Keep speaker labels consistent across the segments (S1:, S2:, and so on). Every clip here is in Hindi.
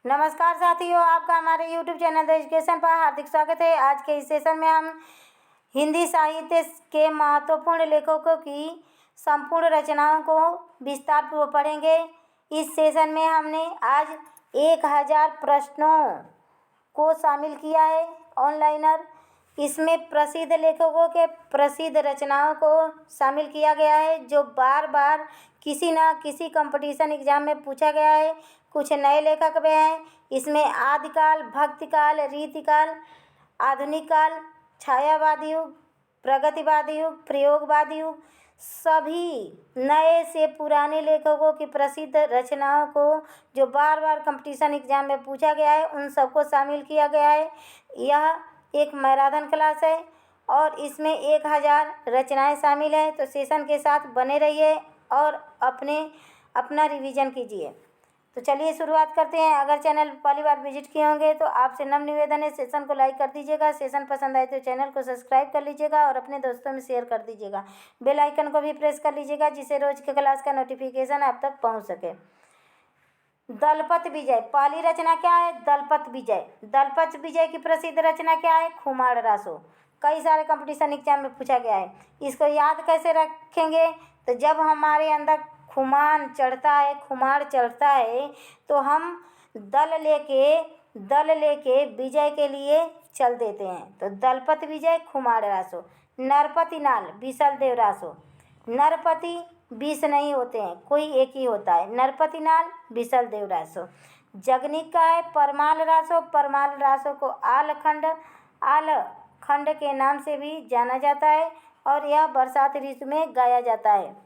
S1: नमस्कार साथियों, आपका हमारे YouTube चैनल द एजुकेशन पर हार्दिक स्वागत है। आज के इस सेशन में हम हिंदी साहित्य के महत्वपूर्ण लेखकों की संपूर्ण रचनाओं को विस्तारपूर्वक पढ़ेंगे। इस सेशन में हमने आज 1000 प्रश्नों को शामिल किया है ऑनलाइनर। इसमें प्रसिद्ध लेखकों के प्रसिद्ध रचनाओं को शामिल किया गया है जो बार बार किसी न किसी कंपटीशन एग्जाम में पूछा गया है। कुछ नए लेखक भी हैं। इसमें आदिकाल, भक्तिकाल, रीतिकाल, आधुनिक काल, छायावादी युग, प्रगतिवादी युग, प्रयोगवादी युग, सभी नए से पुराने लेखकों की प्रसिद्ध रचनाओं को जो बार बार कंपटीशन एग्जाम में पूछा गया है उन सबको शामिल किया गया है। यह एक मैराथन क्लास है और इसमें 1000 रचनाएं शामिल हैं। तो सेशन के साथ बने रहिए और अपना रिवीजन कीजिए। तो चलिए शुरुआत करते हैं। अगर चैनल पहली बार विजिट किए होंगे तो आपसे नम्र निवेदन है, सेशन को लाइक कर दीजिएगा। सेशन पसंद आए तो चैनल को सब्सक्राइब कर लीजिएगा और अपने दोस्तों में शेयर कर दीजिएगा। बेल आइकन को भी प्रेस कर लीजिएगा जिससे रोज के क्लास का नोटिफिकेशन आप तक पहुंच सके। दलपत विजय पहली रचना क्या है? दलपत विजय। दलपत विजय की प्रसिद्ध रचना क्या है? खुमार रासो। कई सारे कंपटीशन एग्जाम में पूछा गया है। इसको याद कैसे रखेंगे? तो जब हमारे अंदर खुमार चढ़ता है तो हम दल लेके विजय के लिए चल देते हैं। तो दलपत विजय, खुमार रासो। नरपति नाल, बिसल देव रासो। नरपति 20 नहीं होते हैं, कोई एक ही होता है। नरपति नाल, बिसल देव रासो। जगनिक का है परमाल रासो। परमाल रासो को आल खंड के नाम से भी जाना जाता है और यह बरसात ऋतु में गाया जाता है।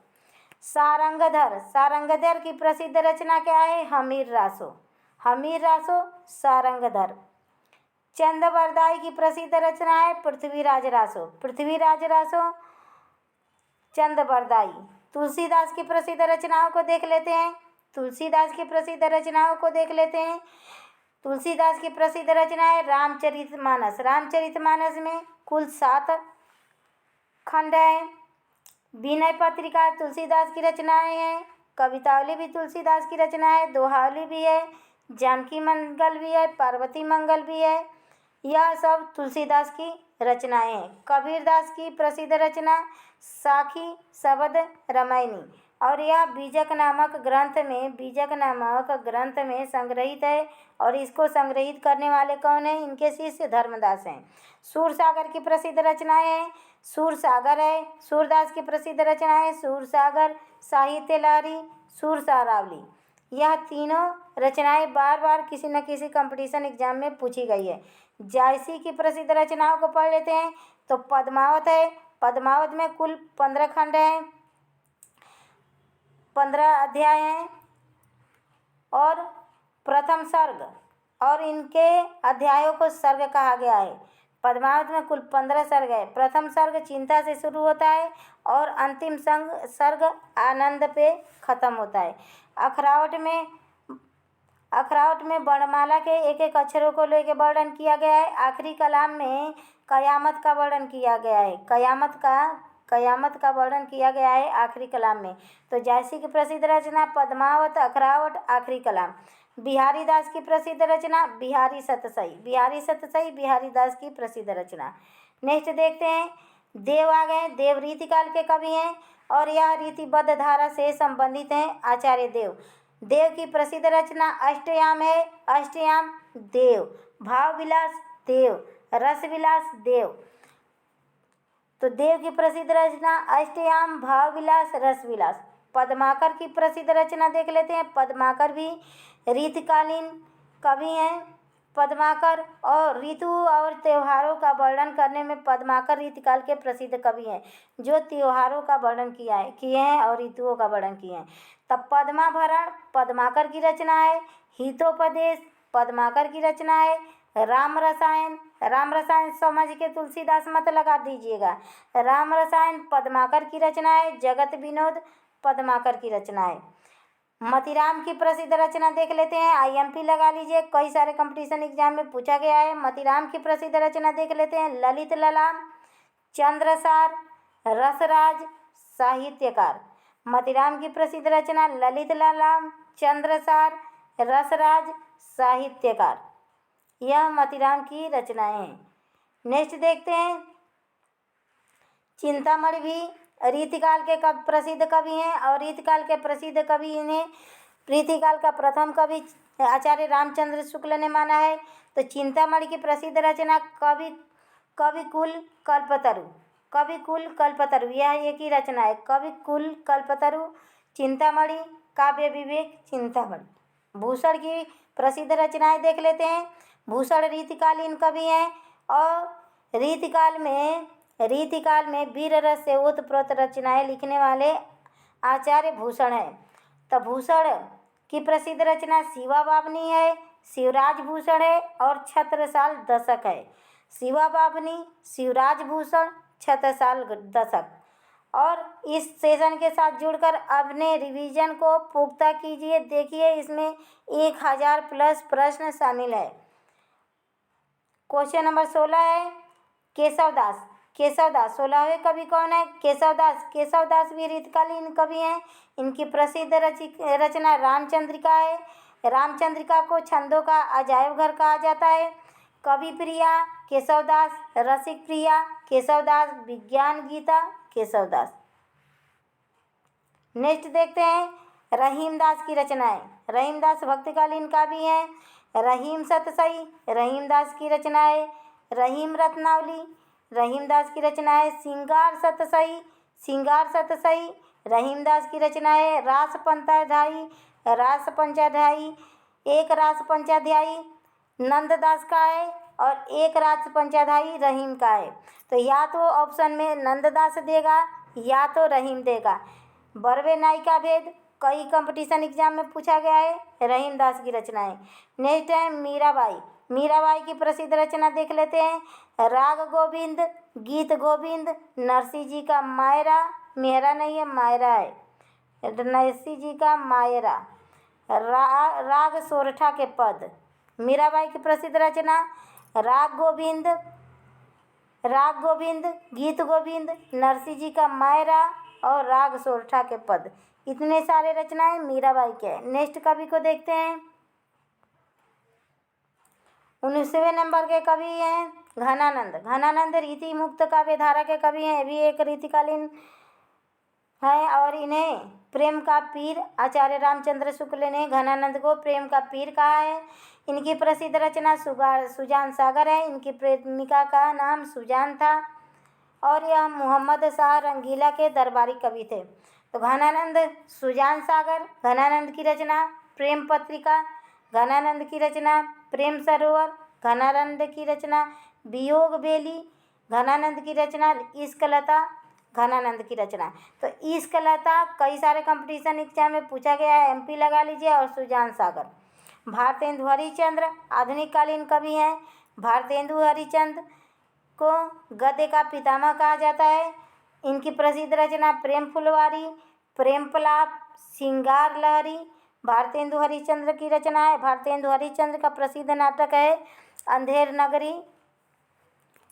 S1: सारंगधर की प्रसिद्ध रचना क्या है? हमीर रासो। हमीर रासो, सारंगधर। चंदबरदाई की प्रसिद्ध रचना है पृथ्वीराज रासो। पृथ्वीराज रासो, चंदबरदाई। तुलसीदास की प्रसिद्ध रचनाओं को देख लेते हैं। तुलसीदास की प्रसिद्ध रचना है रामचरितमानस। रामचरितमानस में कुल 7 खंड हैं। विनय पत्रिका तुलसीदास की रचनाएं हैं। कवितावली भी तुलसीदास की रचना है। दोहावली भी है। जानकी मंगल भी है। पार्वती मंगल भी है। यह सब तुलसीदास की रचनाएं हैं। कबीरदास की प्रसिद्ध रचना साखी शबद रामायणी और यह बीजक नामक ग्रंथ में संग्रहित है और इसको संग्रहित करने वाले कौन हैं? इनके शिष्य धर्मदास हैं। सूरसागर की प्रसिद्ध रचनाएं हैं। सूरसागर है। सूरदास की प्रसिद्ध रचना है सूरसागर, साहित्य लहरी, सूरसारावली। यह तीनों रचनाएं बार बार किसी न किसी कंपटीशन एग्जाम में पूछी गई है। जायसी की प्रसिद्ध रचनाओं को पढ़ लेते हैं। तो पद्मावत है। पद्मावत में कुल 15 खंड हैं, 15 अध्याय हैं और प्रथम सर्ग और इनके अध्यायों को सर्ग कहा गया है। पद्मावत में कुल 15 सर्ग है। प्रथम सर्ग चिंता से शुरू होता है और अंतिम सर्ग आनंद पे खत्म होता है। अखरावट में वर्णमाला के एक एक अक्षरों को लेकर वर्णन किया गया है। आखिरी कलाम में कयामत का वर्णन किया गया है। कयामत का वर्णन किया गया है आखिरी कलाम में। तो जायसी की प्रसिद्ध रचना पद्मावत, अखरावट, आखिरी कलाम। बिहारी दास की प्रसिद्ध रचना बिहारी सतसई। बिहारी दास की प्रसिद्ध रचना। नेक्स्ट देखते हैं। देव आ गए। देव रीतिकाल के कवि हैं और यह रीतिबद्ध धारा से संबंधित हैं। आचार्य देव। देव की प्रसिद्ध रचना अष्टयाम है। अष्टयाम देव, भाव विलास देव, रस विलास देव। तो देव की प्रसिद्ध रचना अष्टयाम, भाव विलास, रस विलास। पद्माकर की प्रसिद्ध रचना देख लेते हैं। पद्माकर भी रीतिकालीन कवि हैं। पद्माकर और ऋतु और त्योहारों का वर्णन करने में पद्माकर रीतिकाल के प्रसिद्ध कवि हैं जो त्योहारों का वर्णन किए हैं और ऋतुओं का वर्णन किए हैं। तब पद्माभरण पद्माकर की रचना है। हितोपदेश पद्माकर की रचना है। राम रसायन समझ के तुलसीदास मत लगा दीजिएगा। राम रसायन पद्माकर की रचना है। जगत विनोद पद्माकर की रचना है। मतीराम की प्रसिद्ध रचना देख लेते हैं। IMP लगा लीजिए, कई सारे कंपटीशन एग्जाम में पूछा गया है। मतीराम की प्रसिद्ध रचना देख लेते हैं। ललित ललाम, चंद्रसार, रसराज, साहित्यकार। मतीराम की प्रसिद्ध रचना ललित ललाम, चंद्रसार, रसराज साहित्यकार। यह मोतीराम की रचनाएं हैं। नेक्स्ट देखते हैं, चिंतामणि भी रीतिकाल के प्रसिद्ध कवि हैं और रीतिकाल के प्रसिद्ध कवि इन्हें रीतिकाल का प्रथम कवि आचार्य रामचंद्र शुक्ल ने माना है। तो चिंतामणि की प्रसिद्ध रचना कविकुल कल्पतरु, कविकुल कल्पतरु यह एक ही रचना है। कविकुल कल्पतरु, चिंतामणि, काव्य विवेक चिंतामणि। भूषण की प्रसिद्ध रचनाएं देख लेते हैं। भूषण रीतिकालीन कवि हैं और रीतिकाल में वीर रस से ओतप्रोत रचनाएं लिखने वाले आचार्य भूषण हैं। तो भूषण की प्रसिद्ध रचना शिवा बावनी है, शिवराज भूषण है और छत्रसाल दशक है। शिवा बावनी, शिवराज भूषण, छत्रसाल दशक। और इस सेशन के साथ जुड़कर अपने रिवीजन को पुख्ता कीजिए। देखिए इसमें 1000 प्लस प्रश्न शामिल है। क्वेश्चन नंबर 16 है, केशवदास। केशवदास 16वें कवि कौन है? केशवदास। केशवदास भी रीतिकालीन कवि हैं। इनकी प्रसिद्ध रचना रामचंद्रिका है। रामचंद्रिका को छंदों का अजायब घर कहा जाता है। कवि प्रिया केशवदास, रसिक प्रिया केशवदास, विज्ञान गीता केशवदास। नेक्स्ट देखते हैं, रहीमदास की रचनाएं। रहीमदास भक्तिकालीन कवि हैं। रहीम सतसई रहीमदास की रचनाएं। रहीम रत्नावली रहीमदास की रचनाएं। सिंगार सतसई, सिंगार सतसई रहीमदास की रचनाएं। रास पंचाध्यायी, रास पंचाध्यायी, एक रास पंचाध्यायी नंददास का है और एक रास पंचाध्यायी रहीम का है। तो या तो ऑप्शन में नंददास देगा या तो रहीम देगा। बरवे नायिका भेद कई कंपटीशन एग्जाम में पूछा गया है। रहीमदास की रचनाएं। नेक्स्ट है मीराबाई। मीराबाई की प्रसिद्ध रचना देख लेते हैं। राग गोविंद, गीत गोविंद, नरसिंह जी का मायरा, मेहरा नहीं है मायरा है, नरसिंह जी का मायरा, राग सोरठा के पद। मीराबाई की प्रसिद्ध रचना राग गोविंद, राग गोविंद, गीत गोविंद, नरसिंह जी का मायरा और राग सोरठा के पद। इतने सारे रचनाएं मीराबाई के हैं। नेक्स्ट कवि को देखते हैं। 19वें नंबर के कवि हैं घनानंद। घनानंद रीति मुक्त काव्य धारा के कवि हैं। भी एक रीतिकालीन है और इन्हें प्रेम का पीर आचार्य रामचंद्र शुक्ल ने घनानंद को प्रेम का पीर कहा है। इनकी प्रसिद्ध रचना सुजान सागर है। इनकी प्रेमिका का नाम सुजान था और यह मोहम्मद शाह रंगीला के दरबारी कवि थे। तो घनानंद, सुजान सागर, घनानंद की रचना प्रेम पत्रिका, घनानंद की रचना प्रेम सरोवर, घनानंद की रचना वियोग बेली, घनानंद की रचना इश्कलता, घनानंद की रचना। तो इश्कलता कई सारे कंपटीशन एग्जाम में पूछा गया है, एमपी लगा लीजिए। और सुजान सागर। भारतेंदु हरिश्चंद्र आधुनिक कालीन कवि हैं। भारतेंदु हरिश्चंद्र को गद्य का पितामह कहा जाता है। इनकी प्रसिद्ध रचना प्रेम फुलवारी, प्रेम पलाप, सिंगार लहरी भारतेंदु हरिश्चंद्र की रचना है। भारतेंदु हरिश्चंद्र का प्रसिद्ध नाटक है अंधेर नगरी।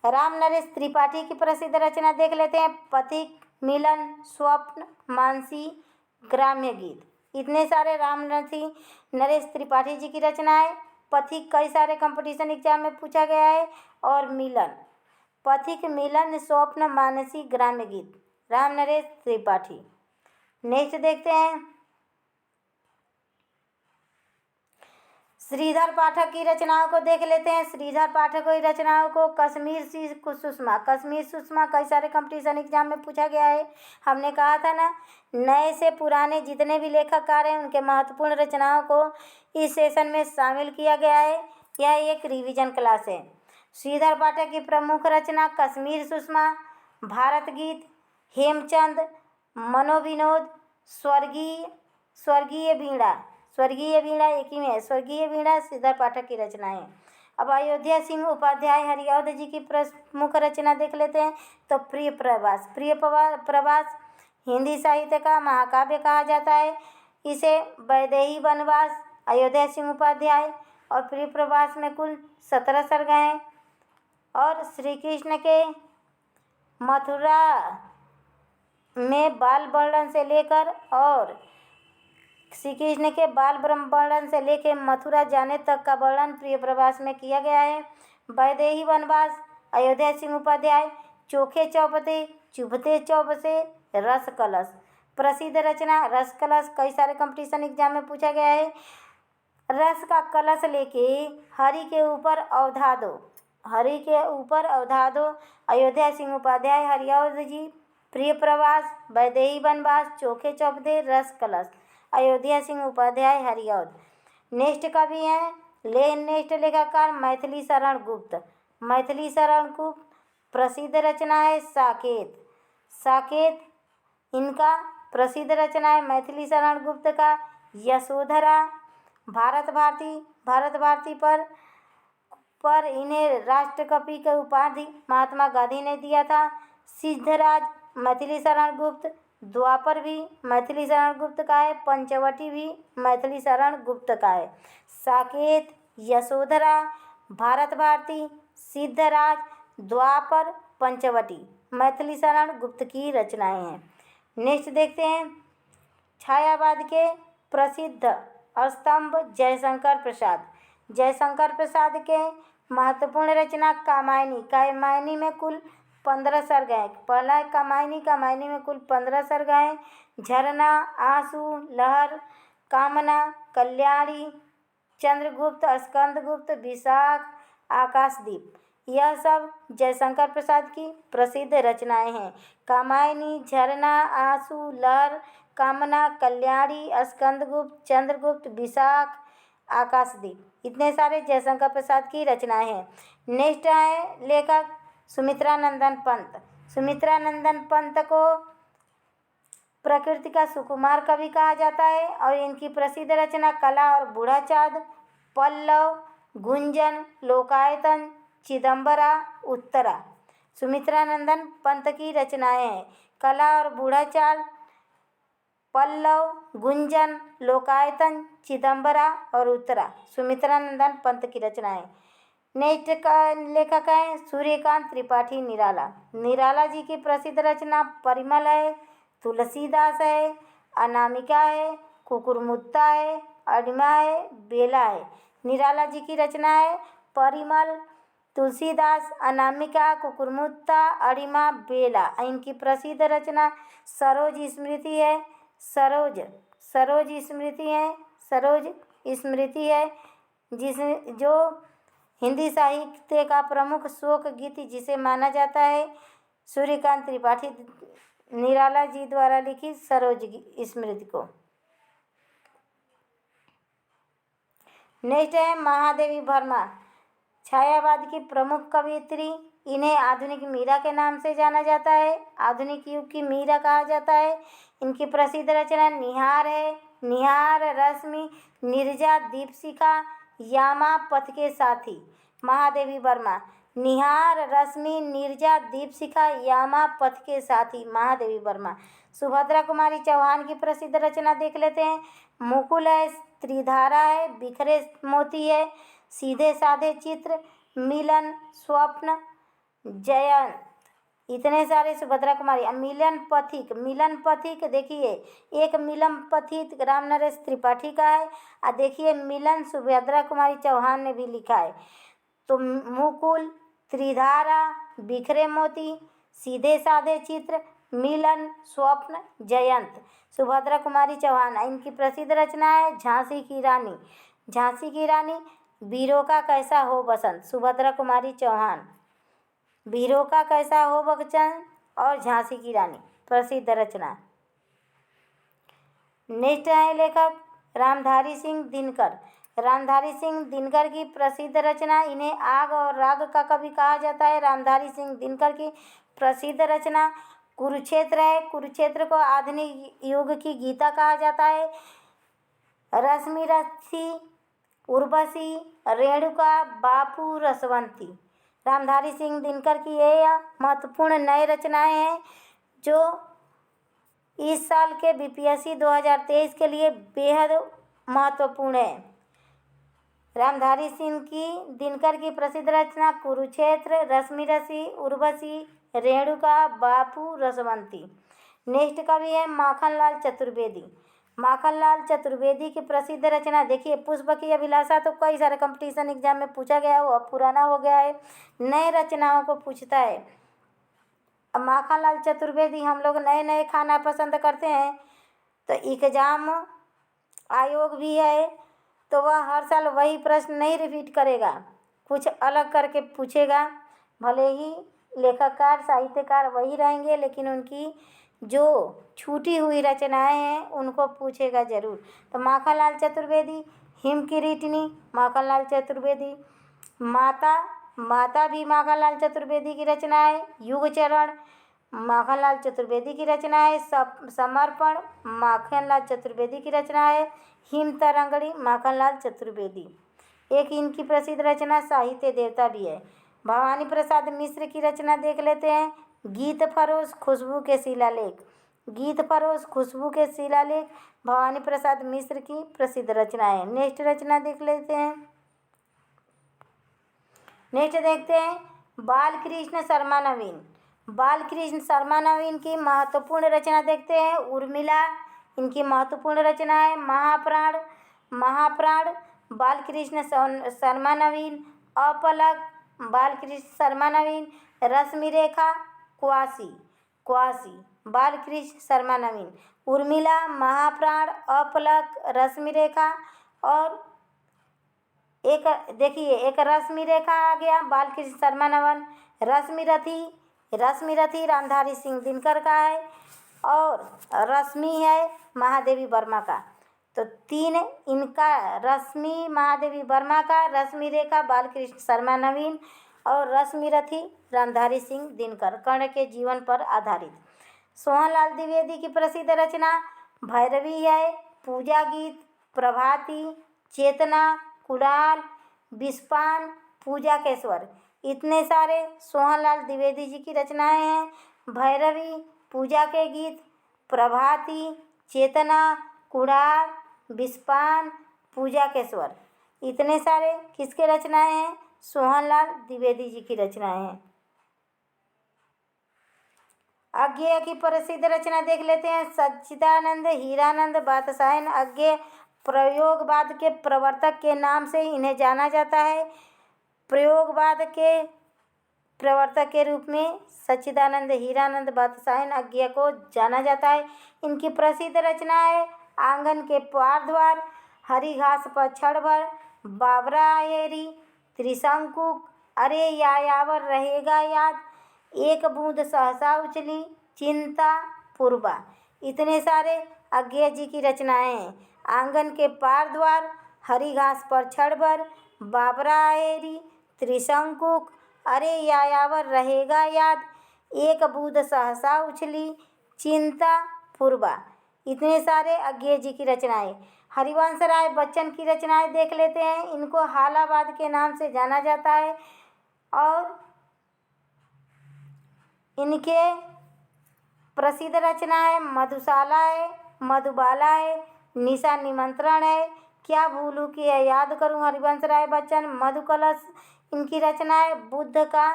S1: राम नरेश त्रिपाठी की प्रसिद्ध रचना देख लेते हैं। पथिक, मिलन, स्वप्न, मानसी, ग्राम्य गीत। इतने सारे राम नरेश त्रिपाठी जी की रचना है। पथिक कई सारे कंपटीशन एग्जाम में पूछा गया है और मिलन, पथिक, मिलन, स्वप्न, मानसी, ग्राम्य गीत, राम नरेश त्रिपाठी। नेक्स्ट देखते हैं, श्रीधर पाठक की रचनाओं को देख लेते हैं। श्रीधर पाठक की रचनाओं को कश्मीर सुषमा, कश्मीर सुषमा कई सारे कंपटीशन एग्जाम में पूछा गया है। हमने कहा था ना, नए से पुराने जितने भी लेखककार हैं उनके महत्वपूर्ण रचनाओं को इस सेशन में शामिल किया गया है। यह एक रिवीजन क्लास है। श्रीधर पाठक की प्रमुख रचना कश्मीर सुषमा, भारत गीत, हेमचंद, मनोविनोद, स्वर्गीय वीणा, स्वर्गीय वीणा एक ही में है, स्वर्गीय वीणा श्रीधर पाठक की रचना है। अब अयोध्या सिंह उपाध्याय हरिऔध जी की प्रमुख रचना देख लेते हैं। तो प्रिय प्रवास, प्रिय प्रवास हिंदी साहित्य का महाकाव्य कहा जाता है। इसे वैदेही वनवास, अयोध्या सिंह उपाध्याय और प्रिय प्रवास में कुल 17 सर्ग हैं। और श्री कृष्ण के मथुरा में बाल वर्णन से लेकर और श्री कृष्ण के बाल ब्रह्मवर्णन से लेकर मथुरा जाने तक का वर्णन प्रिय प्रवास में किया गया है। वैदेही वनवास, अयोध्या सिंह उपाध्याय, चोखे चौपते, चुभते चौबसे, रस कलश। प्रसिद्ध रचना रस कलश कई सारे कंपटीशन एग्जाम में पूछा गया है। रस का कलश लेके हरि के ऊपर अवधा दो, हरि के ऊपर अवधा दो। अयोध्या सिंह उपाध्याय, हरिऔध जी। प्रिय प्रवास, वैदेही वनवास, चोखे चौपदे, रस कलश। अयोध्या सिंह उपाध्याय, हरिऔध। नेक्स्ट कवि हैं नेक्स्ट लेखककार मैथिली शरण गुप्त। मैथिली शरण गुप्त प्रसिद्ध रचना है साकेत। साकेत इनका प्रसिद्ध रचना है मैथिली शरण गुप्त का यशोधरा। भारत भारती पर इन्हें राष्ट्रकवि की उपाधि महात्मा गांधी ने दिया था। सिद्धराज मैथिली शरण गुप्त, द्वापर भी मैथिली शरण गुप्त का है, पंचवटी भी मैथिली शरण गुप्त का है। साकेत, यशोधरा, भारत भारती, सिद्धराज, द्वापर, पंचवटी मैथिली शरण गुप्त की रचनाएं हैं। नेक्स्ट देखते हैं छायावाद के प्रसिद्ध स्तंभ जयशंकर प्रसाद। जयशंकर प्रसाद के महत्वपूर्ण रचना कामायनी। कामायनी में कुल 15 सर्ग हैं। पहला कामायनी में कुल 15 सर्ग हैं। झरना, आंसू, लहर, कामना, कल्याणी, चंद्रगुप्त, स्कंदगुप्त, विशाख, आकाशदीप, यह सब जयशंकर प्रसाद की प्रसिद्ध रचनाएं हैं। कामायनी, झरना, आंसू, लहर, कामना, कल्याणी, स्कंदगुप्त, चंद्रगुप्त, विशाख, आकाशदीप, इतने सारे जयशंकर प्रसाद की रचनाएं हैं। नेक्स्ट है लेखक सुमित्रा नंदन पंत। सुमित्रा नंदन पंत को प्रकृति का सुकुमार कवि कहा जाता है और इनकी प्रसिद्ध रचना कला और बूढ़ा चाँद, पल्लव, गुंजन, लोकायतन, चिदंबरा, उत्तरा सुमित्रा नंदन पंत की रचनाएं हैं। कला और बूढ़ा चाल, पल्लव, गुंजन, लोकायतन, चिदंबरा और उत्तरा सुमित्रा नंदन पंत की रचनाएं। नेक्स्ट का लेखक है सूर्यकांत त्रिपाठी निराला। निराला जी की प्रसिद्ध रचना परिमल है, तुलसीदास है, अनामिका है, कुकुरमुत्ता है, अडिमा है, बेला है। निराला जी की रचना है परिमल, तुलसीदास, अनामिका, कुकुरमुत्ता, अडिमा, बेला। इनकी प्रसिद्ध रचना सरोज स्मृति है। सरोज स्मृति है जो हिंदी साहित्य का प्रमुख शोक गीत जिसे माना जाता है। सूर्यकांत त्रिपाठी निराला जी द्वारा लिखी सरोज स्मृति को। नेक्स्ट है महादेवी वर्मा, छायावाद की प्रमुख कवयित्री। इन्हें आधुनिक मीरा के नाम से जाना जाता है, आधुनिक युग की मीरा कहा जाता है। इनकी प्रसिद्ध रचना निहार है। निहार, रश्मि, नीरजा, दीपशिखा, यामा, पथ के साथी। महादेवी वर्मा, निहार, रश्मि, नीरजा, दीपशिखा, यामा, पथ के साथी, महादेवी वर्मा। सुभद्रा कुमारी चौहान की प्रसिद्ध रचना देख लेते हैं। मुकुल है, त्रिधारा है, बिखरे मोती है, सीधे साधे चित्र, मिलन, स्वप्न, जयंत, इतने सारे सुभद्रा कुमारी। मिलन पथिक देखिए, एक मिलन पथिक राम नरेश त्रिपाठी का है और देखिए मिलन सुभद्रा कुमारी चौहान ने भी लिखा है। तो मुकुल, त्रिधारा, बिखरे मोती, सीधे साधे चित्र, मिलन, स्वप्न, जयंत, सुभद्रा कुमारी चौहान। इनकी प्रसिद्ध रचना है झांसी की रानी। झांसी की रानी, वीरों का कैसा हो बसंत, सुभद्रा कुमारी चौहान। वीरों का कैसा हो बसंत और झांसी की रानी प्रसिद्ध रचना। नेक्स्ट है लेखक रामधारी सिंह दिनकर। रामधारी सिंह दिनकर की प्रसिद्ध रचना, इन्हें आग और राग का कवि कहा जाता है। रामधारी सिंह दिनकर की प्रसिद्ध रचना कुरुक्षेत्र है। कुरुक्षेत्र को आधुनिक युग की गीता कहा जाता है। रश्मि रथी, उर्वशी, रेणुका, बापू, रसवंती, रामधारी सिंह दिनकर की ये महत्वपूर्ण नए रचनाएं हैं जो इस साल के बीपीएससी 2023 के लिए बेहद महत्वपूर्ण है। रामधारी सिंह की दिनकर की प्रसिद्ध रचना कुरुक्षेत्र, रश्मि रथी, उर्वशी, रेणुका, बापू, रसवंती। नेक्स्ट कवि है माखनलाल चतुर्वेदी। माखनलाल चतुर्वेदी की प्रसिद्ध रचना देखिए, पुष्प की अभिलाषा तो कई सारे कंपटीशन एग्जाम में पूछा गया है, वो अब पुराना हो गया है, नए रचनाओं को पूछता है। अब माखनलाल चतुर्वेदी, हम लोग नए नए खाना पसंद करते हैं, तो एग्जाम आयोग भी है, तो वह हर साल वही प्रश्न नहीं रिपीट करेगा, कुछ अलग करके पूछेगा। भले ही लेखककार साहित्यकार वही रहेंगे, लेकिन उनकी जो छूटी हुई रचनाएं हैं उनको पूछेगा ज़रूर। तो माखनलाल चतुर्वेदी, हिम किरीटिनी माखनलाल चतुर्वेदी, माता माता भी माखनलाल चतुर्वेदी की रचना है। युगचरण माखनलाल चतुर्वेदी की रचना है। समर्पण माखनलाल चतुर्वेदी की रचना है। हिम तरंगणी माखनलाल चतुर्वेदी। एक इनकी प्रसिद्ध रचना साहित्य देवता भी है। भवानी प्रसाद मिश्र की रचना देख लेते हैं। गीत फरोश खुशबू के शिलालेख, गीत फरोश खुशबू के शिलालेख भवानी प्रसाद मिश्र की प्रसिद्ध रचना है। नेक्स्ट रचना देख लेते हैं। नेक्स्ट देखते हैं बालकृष्ण शर्मा नवीन। बालकृष्ण शर्मा नवीन की महत्वपूर्ण रचना देखते हैं। उर्मिला इनकी महत्वपूर्ण रचना है। महाप्राण महाप्राण बालकृष्ण शर्मा नवीन। अपलक बालकृष्ण शर्मा नवीन। रश्मिरेखा क्वासी क्वासी बालकृष्ण शर्मा नवीन। उर्मिला, महाप्राण, अपलक, रश्मिरेखा और एक देखिए, एक रश्मिरेखा आ गया बालकृष्ण शर्मा नवीन। रश्मिरथी रामधारी सिंह दिनकर का है और रश्मि है महादेवी वर्मा का। तो तीन इनका, रश्मि महादेवी वर्मा का, रश्मिरेखा बालकृष्ण शर्मा नवीन और रश्मिरथी रामधारी सिंह दिनकर, कर्ण के जीवन पर आधारित। सोहनलाल द्विवेदी की प्रसिद्ध रचना भैरवी है। पूजा गीत, प्रभाती, चेतना, कुणाल, विस्पान, पूजा के स्वर, इतने सारे सोहनलाल द्विवेदी जी की रचनाएं हैं। भैरवी, पूजा के गीत, प्रभाती, चेतना, कुणाल, विस्पान, पूजा के स्वर, इतने सारे किसके रचनाएं हैं? सोहनलाल द्विवेदी जी की रचनाएं हैं। अज्ञेय की प्रसिद्ध रचना देख लेते हैं। सच्चिदानंद हीरानंद बादशाहन अज्ञेय प्रयोगवाद के प्रवर्तक के नाम से इन्हें जाना जाता है। प्रयोगवाद के प्रवर्तक के रूप में सच्चिदानंद हीरानंद बादशाहन अज्ञेय को जाना जाता है। इनकी प्रसिद्ध रचना है आंगन के पार द्वार, हरी घास पर क्षण भर, बाबरा एरी, त्रिशंकुक, अरे यायावर रहेगा याद, एक बूंद सहसा उछली, चिंता पूर्वा, इतने सारे अज्ञेय जी की रचनाएं हैं। आंगन के पार द्वार, हरी घास पर क्षण भर, बाबरा एरी, त्रिशंकुक, अरे यायावर रहेगा याद, एक बूंद सहसा उछली, चिंता पूर्वा, इतने सारे अज्ञेय जी की रचनाएं। हरिवंश राय बच्चन की रचनाएं देख लेते हैं। इनको हालाबाद के नाम से जाना जाता है और इनके प्रसिद्ध रचना है मधुशाला है, मधुबाला है, निशा निमंत्रण है, क्या भूलूं कि याद करूं हरिवंश राय बच्चन। मधुकलश इनकी रचना है। बुद्ध का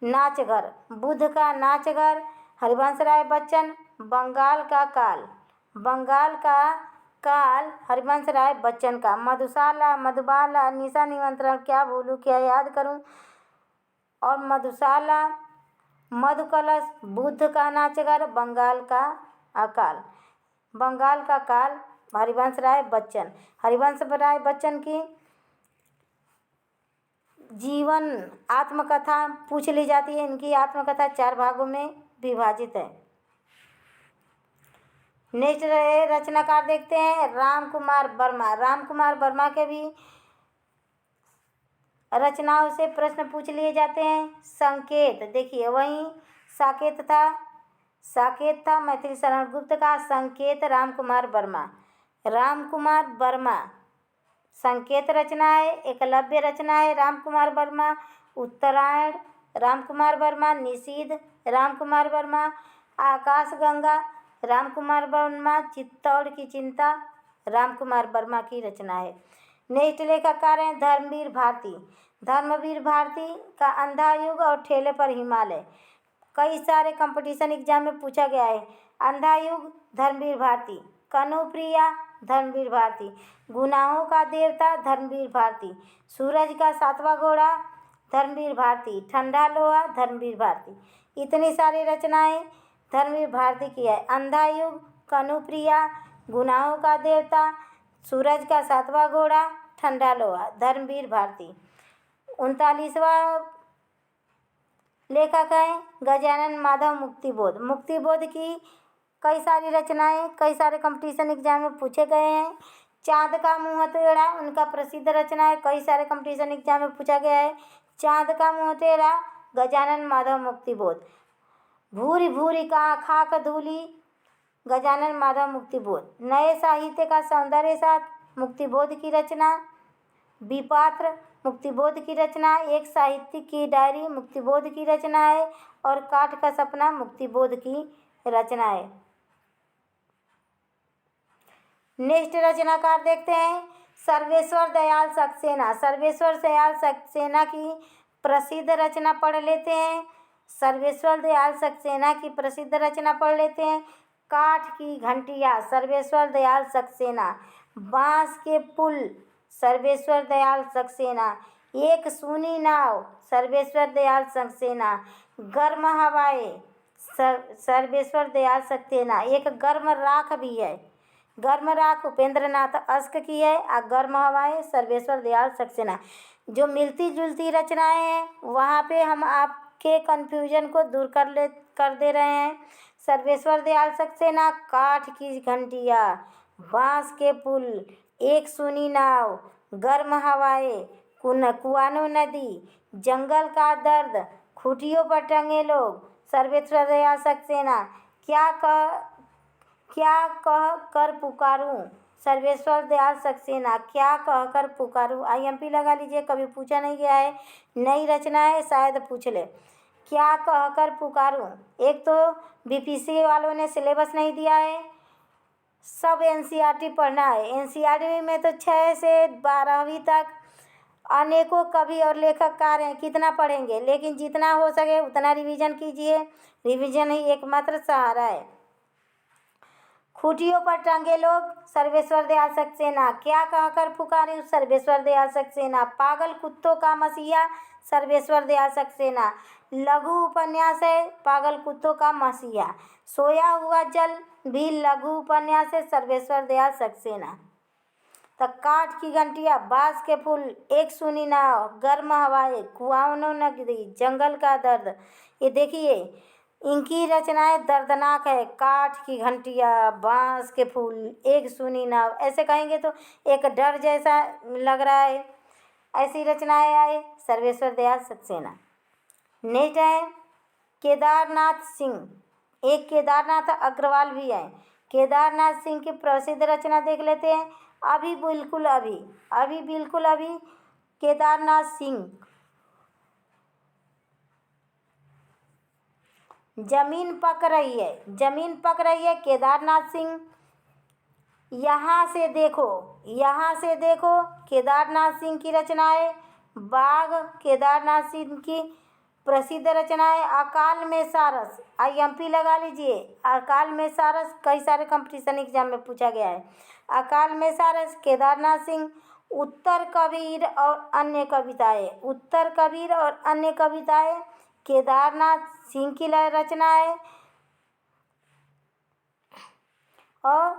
S1: नाचघर, बुद्ध का नाचघर हरिवंश राय बच्चन। बंगाल का काल, बंगाल का काल हरिवंश राय बच्चन का। मधुशाला, मधुबाला, निशा निमंत्रण, क्या भूलूं क्या याद करूं और मधुशाला, मधुकलश, बुद्ध का नाचघर, बंगाल का अकाल, बंगाल का काल हरिवंश राय बच्चन। हरिवंश राय बच्चन की जीवन आत्मकथा पूछ ली जाती है। इनकी आत्मकथा 4 भागों में विभाजित है। नेक्स्ट रचनाकार देखते हैं राम कुमार वर्मा। राम कुमार वर्मा के भी रचनाओं से प्रश्न पूछ लिए जाते हैं। संकेत देखिए, वहीं साकेत था मैथिली शरण गुप्त का। संकेत राम कुमार वर्मा, राम कुमार वर्मा संकेत रचना है। एकलव्य रचना है राम कुमार वर्मा। उत्तरायण राम कुमार वर्मा। निषीध राम कुमार वर्मा। आकाशगंगा राम कुमार वर्मा। चित्तौड़ की चिंता राम कुमार वर्मा की रचना है। नेक्स्ट लेखककार हैं धर्मवीर भारती। धर्मवीर भारती का अंधा युग और ठेले पर हिमालय कई सारे कंपटीशन एग्जाम में पूछा गया है। अंधा युग धर्मवीर भारती कनुप्रिया धर्मवीर भारती, गुनाहों का देवता धर्मवीर भारती, सूरज का सातवां घोड़ा धर्मवीर भारती, ठंडा लोहा धर्मवीर भारती। इतनी सारी रचनाएं धर्मवीर भारती की है। अंधा युग, कनुप्रिया, गुनाहों का देवता, सूरज का सातवां घोड़ा, ठंडा लोहा धर्मवीर भारती। 39वां लेखक है गजानन माधव मुक्तिबोध। मुक्तिबोध की कई सारी रचनाएं कई सारे कंपटीशन एग्जाम में पूछे गए हैं। चाँद का मुँह टेढ़ा उनका प्रसिद्ध रचना है, कई सारे कंपटीशन एग्जाम में पूछा गया है। चाँद का मुँह टेढ़ा गजानन माधव मुक्तिबोध। भूरी भूरी का खाक धूली गजानन माधव मुक्तिबोध। नए साहित्य का सौंदर्य साथ मुक्तिबोध की रचना। विपात्र मुक्तिबोध की रचना। एक साहित्यिक की डायरी मुक्तिबोध की रचना है और काठ का सपना मुक्तिबोध की रचना है। नेक्स्ट रचनाकार देखते हैं सर्वेश्वर दयाल सक्सेना। सर्वेश्वर दयाल सक्सेना की प्रसिद्ध रचना पढ़ लेते हैं। सर्वेश्वर दयाल सक्सेना की प्रसिद्ध रचना पढ़ लेते हैं। काठ की घंटिया सर्वेश्वर दयाल सक्सेना। बांस के पुल सर्वेश्वर दयाल सक्सेना। एक सूनी नाव सर्वेश्वर दयाल सक्सेना। गर्म हवाएं सर्वेश्वर दयाल सक्सेना। एक गर्म राख भी है, गर्म राख उपेंद्र नाथ अस्क की है और गर्म हवाएं सर्वेश्वर दयाल सक्सेना। जो मिलती जुलती रचनाएं हैं वहाँ पे हम आपके कन्फ्यूजन को दूर कर दे रहे हैं। सर्वेश्वर दयाल सक्सेना काठ की घंटिया, बांस के पुल, एक सूनी नाव, गर्म हवाएं, कुआनो नदी, जंगल का दर्द, खूंटियों पर टंगे लोग सर्वेश्वर दयाल सक्सेना। क्या कह कर पुकारूं सर्वेश्वर दयाल सक्सेना। क्या कह कर पुकारूं IMP लगा लीजिए, कभी पूछा नहीं गया है, नई रचना है, शायद पूछ ले। क्या कह कर पुकारूं, एक तो BPC वालों ने सिलेबस नहीं दिया है, सब NCERT पढ़ना है। NCERT में तो 6 से 12वीं तक अनेकों कवि और लेखककार हैं, कितना पढ़ेंगे, लेकिन जितना हो सके उतना रिवीजन कीजिए। रिवीजन ही एकमात्र सहारा है। खूंटियों पर टंगे लोग सर्वेश्वर दयाल सक्सेना। क्या कहकर पुकारे सर्वेश्वर दयाल सक्सेना। पागल कुत्तों का मसीहा सर्वेश्वर दयाल सक्सेना। लघु उपन्यास है पागल कुत्तों का मसीहा। सोया हुआ जल भी लघु उपन्यास है सर्वेश्वर दयाल सक्सेना। तो काठ की घंटिया, बांस के फूल, एक सूनी नाव, गर्म हवाएं, कुआनो नगरी, जंगल का दर्द, ये देखिए इनकी रचनाएं दर्दनाक है। काठ की घंटिया, बांस के फूल, एक सूनी नाव, ऐसे कहेंगे तो एक डर जैसा लग रहा है। ऐसी रचनाएं आए सर्वेश्वर दयाल सक्सेना। नेक्स्ट है केदारनाथ सिंह। एक केदारनाथ अग्रवाल भी है। केदारनाथ सिंह की प्रसिद्ध रचना देख लेते हैं। अभी बिल्कुल अभी केदारनाथ सिंह। जमीन पक रही है केदारनाथ सिंह। यहाँ से देखो केदारनाथ सिंह की रचनाएं। बाघ केदारनाथ सिंह की प्रसिद्ध रचनाएं। अकाल में सारस IMP लगा लीजिए। अकाल में सारस कई सारे कंपटीशन एग्जाम में पूछा गया है। अकाल में सारस केदारनाथ सिंह। उत्तर कबीर और अन्य कविताएं केदारनाथ सिंह की रचना है। और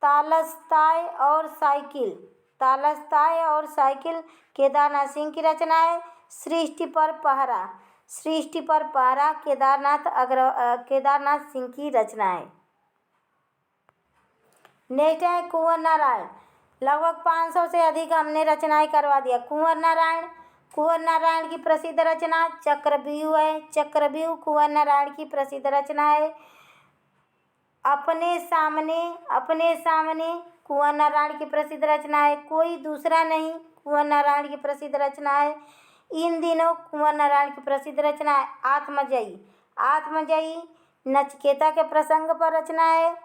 S1: तालस्ताय और साइकिल केदारनाथ सिंह की रचना है। सृष्टि पर पहरा केदारनाथ सिंह की रचना है। नेक्स्ट है कुंवर नारायण। लगभग 500 से अधिक हमने रचनाएं करवा दिया। कुंवर नारायण की प्रसिद्ध रचना चक्रव्यूह है। चक्रव्यूह कुंवर नारायण की प्रसिद्ध रचना है। अपने सामने कुंवर नारायण की प्रसिद्ध रचना है। कोई दूसरा नहीं कुंवर नारायण की प्रसिद्ध रचना है। इन दिनों कुंवर नारायण की प्रसिद्ध रचना है आत्मजयी नचिकेता के प्रसंग पर रचना है।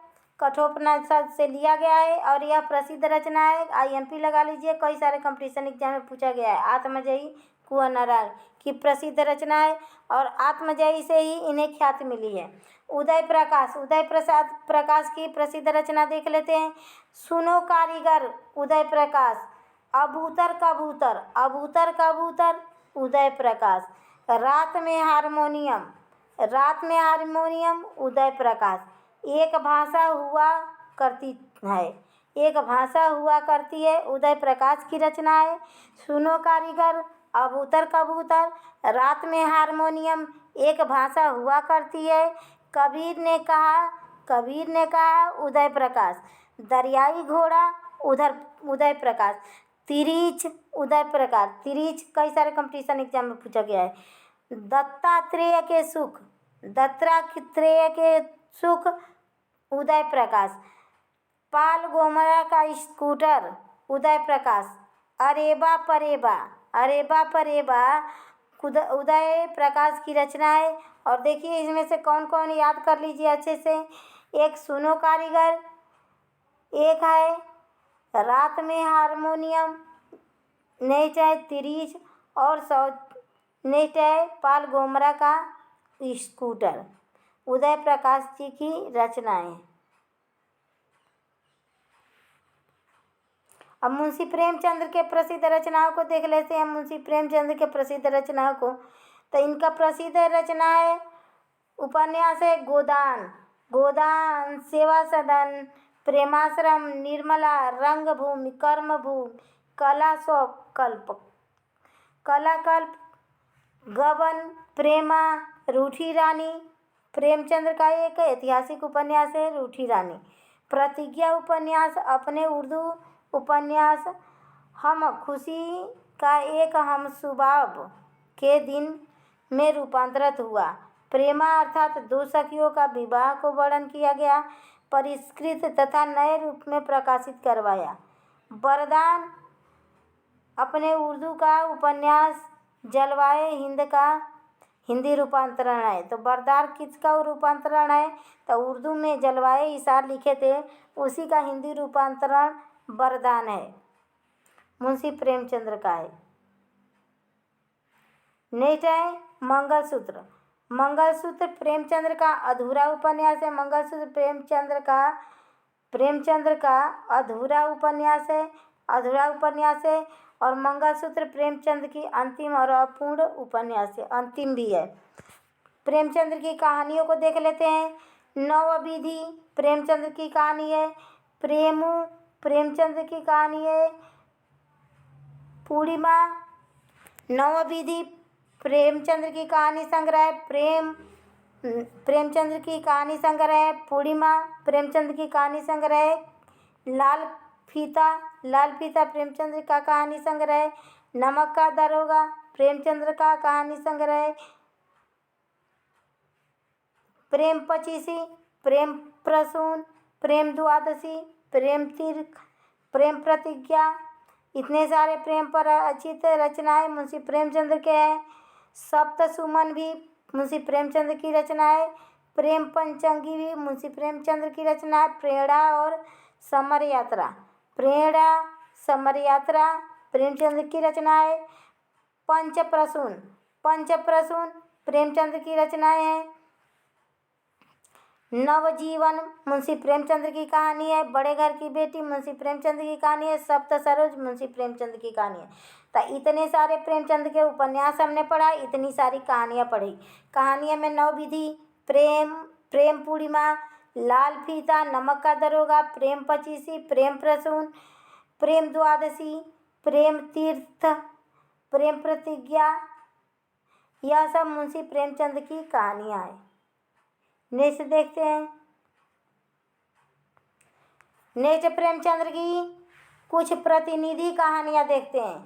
S1: कठोपनिषद से लिया गया है और यह प्रसिद्ध रचना है। IMP लगा लीजिए, कई सारे कंपटीशन एग्जाम में पूछा गया है। आत्मजयी कुंवर नारायण की प्रसिद्ध रचना है और आत्मजयी से ही इन्हें ख्याति मिली है। उदय प्रकाश की प्रसिद्ध रचना देख लेते हैं। सुनो कारीगर उदय प्रकाश, अबूतर कबूतर उदय प्रकाश, रात में हारमोनियम उदय प्रकाश, एक भाषा हुआ करती है उदय प्रकाश की रचना है। सुनो कारीगर, अबूतर कबूतर, रात में हारमोनियम, एक भाषा हुआ करती है। कबीर ने कहा उदय प्रकाश, दरियाई घोड़ा उदय प्रकाश, तिरीच उदय प्रकाश, तिरीच कई सारे कंपटीशन एग्जाम में पूछा गया है। दत्तात्रेय के सुख उदय प्रकाश, पाल गोमरा का स्कूटर उदय प्रकाश, अरेबा परेबा उदय प्रकाश की रचना है। और देखिए इसमें से कौन कौन याद कर लीजिए अच्छे से। एक सुनो कारीगर, एक है रात में हारमोनियम, नेक्स्ट है तिरीच और नेक्स्ट है पाल गोमरा का स्कूटर, उदय प्रकाश जी की रचनाएं। अब मुंशी प्रेमचंद के प्रसिद्ध रचनाओं को देख लेते हैं। मुंशी प्रेमचंद के प्रसिद्ध रचनाओं को, तो इनका प्रसिद्ध रचना है उपन्यास है गोदान, सेवा सदन, प्रेमाश्रम, निर्मला, रंगभूमि, कर्मभूमि, कलाकल्प, गबन, प्रेमा, रूठी रानी। प्रेमचंद का एक ऐतिहासिक उपन्यास है रूठी रानी। प्रतिज्ञा उपन्यास अपने उर्दू उपन्यास हम खुशी का एक हमसुबाब के दिन में रूपांतरित हुआ। प्रेमा अर्थात दो सखियों का विवाह को वर्णन किया गया, परिष्कृत तथा नए रूप में प्रकाशित करवाया। वरदान अपने उर्दू का उपन्यास जलवाए हिंद का हिंदी रूपांतरण है। तो वरदान किसका रूपांतरण है? तो उर्दू में जलवाए हिसार लिखे थे, उसी का हिंदी रूपांतरण वरदान है, मुंशी प्रेमचंद्र का है। नेक्स्ट है मंगलसूत्र प्रेमचंद्र का अधूरा उपन्यास है। मंगलसूत्र प्रेमचंद्र का अधूरा उपन्यास है और मंगलसूत्र प्रेमचंद की अंतिम और अपूर्ण उपन्यास है, अंतिम भी है। प्रेमचंद्र की कहानियों को देख लेते हैं। नवविधि प्रेमचंद्र की कहानी है। प्रेमू प्रेमचंद्र की कहानी है। पूर्णिमा नवविधि प्रेमचंद्र की कहानी संग्रह। प्रेमचंद्र की कहानी संग्रह। पूर्णिमा प्रेमचंद्र की कहानी संग्रह। लाल फीता प्रेमचंद्र का कहानी संग्रह। नमक का दरोगा प्रेमचंद्र का कहानी संग्रह। प्रेम पचीसी, प्रेम प्रसून, प्रेम द्वादशी, प्रेम तीर्थ, प्रेम प्रतिज्ञा, इतने सारे प्रेम पर रचित रचनाएं मुंशी प्रेमचंद्र के हैं। सप्त सुमन भी मुंशी प्रेमचंद्र की रचना है। प्रेम पंचंगी भी मुंशी प्रेमचंद्र की रचना है। प्रेरणा और समर यात्रा प्रेमचंद्र की रचना है। पंचप्रसून प्रेमचंद्र की रचनाएं हैं। नवजीवन मुंशी प्रेमचंद्र की कहानी है। बड़े घर की बेटी मुंशी प्रेमचंद्र की कहानी है। सप्त सरोज मुंशी प्रेमचंद्र की कहानी है। तो इतने सारे प्रेमचंद्र के उपन्यास हमने पढ़ा, इतनी सारी कहानियाँ पढ़ी। कहानियों में नवविधि, प्रेम पूर्णिमा, लाल फीता, नमक का दरोगा, प्रेम पचीसी, प्रेम प्रसून, प्रेम द्वादशी, प्रेम तीर्थ, प्रेम प्रतिज्ञा, यह सब मुंशी प्रेमचंद की कहानियाँ हैं। नेक्स्ट देखते हैं। नेक्स्ट प्रेमचंद्र की कुछ प्रतिनिधि कहानियाँ देखते हैं।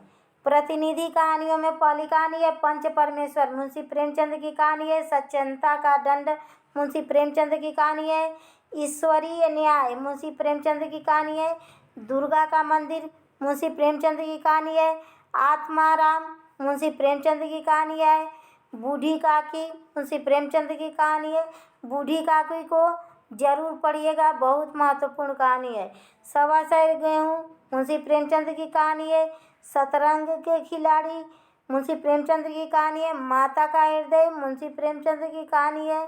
S1: प्रतिनिधि कहानियों में पहली कहानी है पंच परमेश्वर, मुंशी प्रेमचंद की कहानी है। सच्चनता का दंड मुंशी प्रेमचंद की कहानी है। ईश्वरीय न्याय मुंशी प्रेमचंद की कहानी है। दुर्गा का मंदिर मुंशी प्रेमचंद की कहानी है। आत्माराम मुंशी प्रेमचंद की कहानी है। बूढ़ी काकी मुंशी प्रेमचंद की कहानी है। बूढ़ी काकी को जरूर पढ़िएगा, बहुत महत्वपूर्ण कहानी है। सवा सैर गेहूँ मुंशी प्रेमचंद की कहानी है। शतरंज के खिलाड़ी मुंशी प्रेमचंद की कहानी है माता का हृदय, मुंशी प्रेमचंद की कहानी है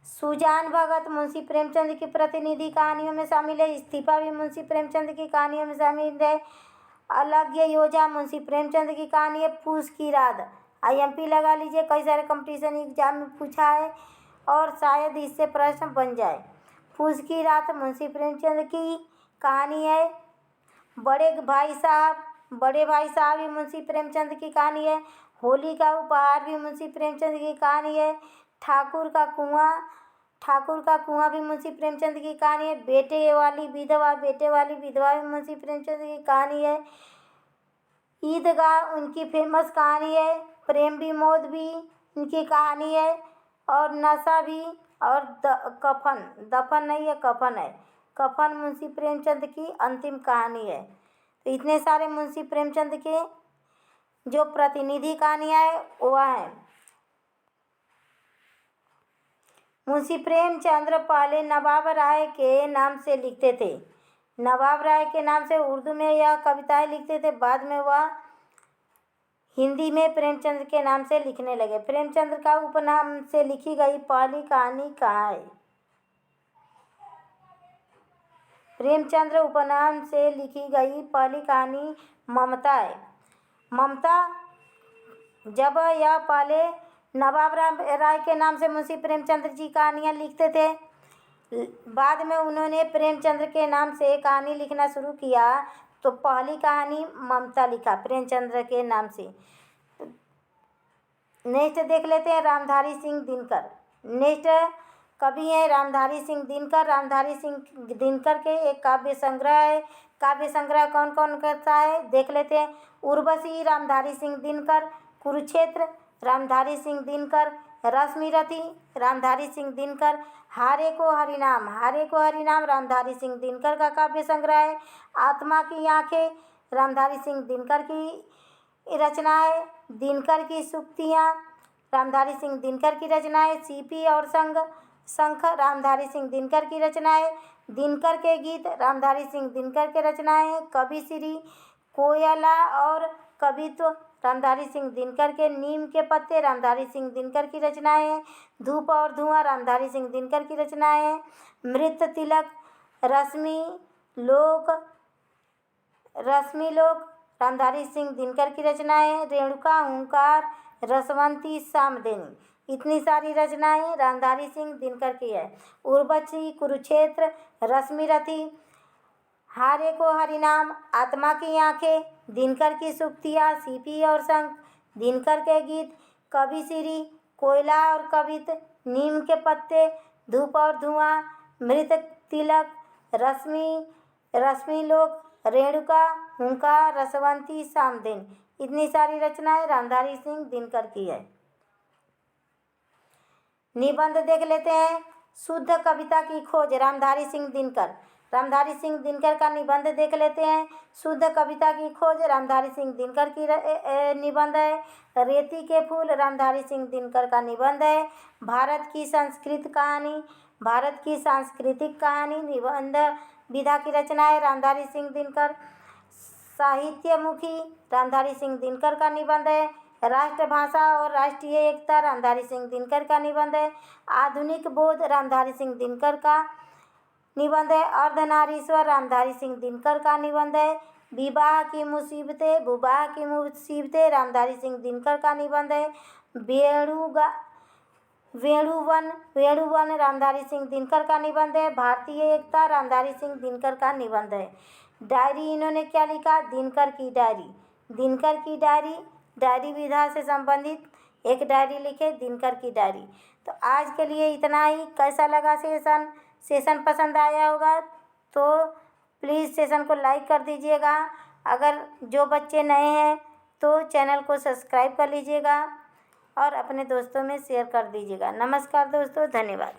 S1: सुजान भगत मुंशी प्रेमचंद की प्रतिनिधि कहानियों में शामिल है। इस्तीफा भी मुंशी प्रेमचंद की कहानियों में शामिल है। अलग्य योजा मुंशी प्रेमचंद की कहानी है। फूस की रात IMP लगा लीजिए, कई सारे कंपटीशन एग्जाम में पूछा है और शायद इससे प्रश्न बन जाए। फूस की रात मुंशी प्रेमचंद की कहानी है। बड़े भाई साहब भी मुंशी प्रेमचंद की कहानी है। होली का उपहार भी मुंशी प्रेमचंद की कहानी है। ठाकुर का कुआं भी मुंशी प्रेमचंद की कहानी है। बेटे वाली विधवा भी मुंशी प्रेमचंद की कहानी है। ईदगाह उनकी फेमस कहानी है। प्रेम विमोद भी उनकी कहानी है। और नशा भी और कफन मुंशी प्रेमचंद की अंतिम कहानी है। तो इतने सारे मुंशी प्रेमचंद के जो प्रतिनिधि कहानियाँ हैं वह हैं। मुंशी प्रेमचंद पहले नवाब राय के नाम से लिखते थे। नवाब राय के नाम से उर्दू में यह कविताएं लिखते थे। बाद में वह हिंदी में प्रेमचंद के नाम से लिखने लगे। प्रेमचंद का उपनाम से लिखी गई पहली कहानी कहाँ है? प्रेमचंद उपनाम से लिखी गई पहली कहानी ममता है। ममता जब यह पहले नवाब राय के नाम से मुंशी प्रेमचंद जी कहानियाँ लिखते थे, बाद में उन्होंने प्रेमचंद के नाम से कहानी लिखना शुरू किया तो पहली कहानी ममता लिखा प्रेमचंद के नाम से। नेक्स्ट देख लेते हैं रामधारी सिंह दिनकर। नेक्स्ट कवि हैं रामधारी सिंह दिनकर। रामधारी सिंह दिनकर के एक काव्य संग्रह है। काव्य संग्रह कौन कौन करता है देख लेते हैं। उर्वशी रामधारी सिंह दिनकर। कुरुक्षेत्र रामधारी सिंह दिनकर। रश्मिरथी रामधारी सिंह दिनकर। हारे को हरिनाम रामधारी सिंह दिनकर का काव्य संग्रह है। आत्मा की आंखें रामधारी सिंह दिनकर की रचना है। दिनकर की सूक्तियाँ रामधारी सिंह दिनकर की रचना है। सीपी और शंख रामधारी सिंह दिनकर की रचना है। दिनकर के गीत रामधारी सिंह दिनकर के रचना है। कवि श्री कोयला और कवित्व रामधारी सिंह दिनकर के। नीम के पत्ते रामधारी सिंह दिनकर की रचनाएं हैं। धूप और धुआं रामधारी सिंह दिनकर की रचनाएं हैं। मृत तिलक रश्मि लोक रामधारी सिंह दिनकर की रचनाएं हैं। रेणुका हुंकार रसवंती सामदेनी इतनी सारी रचनाएं रामधारी सिंह दिनकर की है। उर्वशी कुरुक्षेत्र रश्मिरथी हारे को हरिनाम आत्मा की आंखें दिनकर की सूक्तियाँ सीपी और शंख दिनकर के गीत कवि श्री कोयला और कवित नीम के पत्ते धूप और धुआं मृत तिलक रश्मि लोक रेणुका हुंकार रसवंती सामदेन इतनी सारी रचनाएं रामधारी सिंह दिनकर की है। निबंध देख लेते हैं। शुद्ध कविता की खोज रामधारी सिंह दिनकर। रामधारी सिंह दिनकर का निबंध देख लेते हैं। शुद्ध कविता की खोज रामधारी सिंह दिनकर की निबंध है। रेती के फूल रामधारी सिंह दिनकर का निबंध है। भारत की सांस्कृतिक कहानी निबंध विधा की रचना है रामधारी सिंह दिनकर। साहित्यमुखी रामधारी सिंह दिनकर का निबंध है। राष्ट्रभाषा और राष्ट्रीय एकता रामधारी सिंह दिनकर का निबंध है। आधुनिक बोध रामधारी सिंह दिनकर का निबंध है। अर्धनारीश्वर रामधारी सिंह दिनकर का निबंध है। विवाह की मुसीबतें रामधारी सिंह दिनकर का निबंध है। वेणुवन रामधारी सिंह दिनकर का निबंध है। भारतीय एकता रामधारी सिंह दिनकर का निबंध है। डायरी इन्होंने क्या लिखा? दिनकर की डायरी विधा से संबंधित एक डायरी लिखे दिनकर की डायरी। तो आज के लिए इतना ही। कैसा लगा सेशन पसंद आया होगा तो प्लीज़ सेशन को लाइक कर दीजिएगा। अगर जो बच्चे नए हैं तो चैनल को सब्सक्राइब कर लीजिएगा और अपने दोस्तों में शेयर कर दीजिएगा। नमस्कार दोस्तों, धन्यवाद।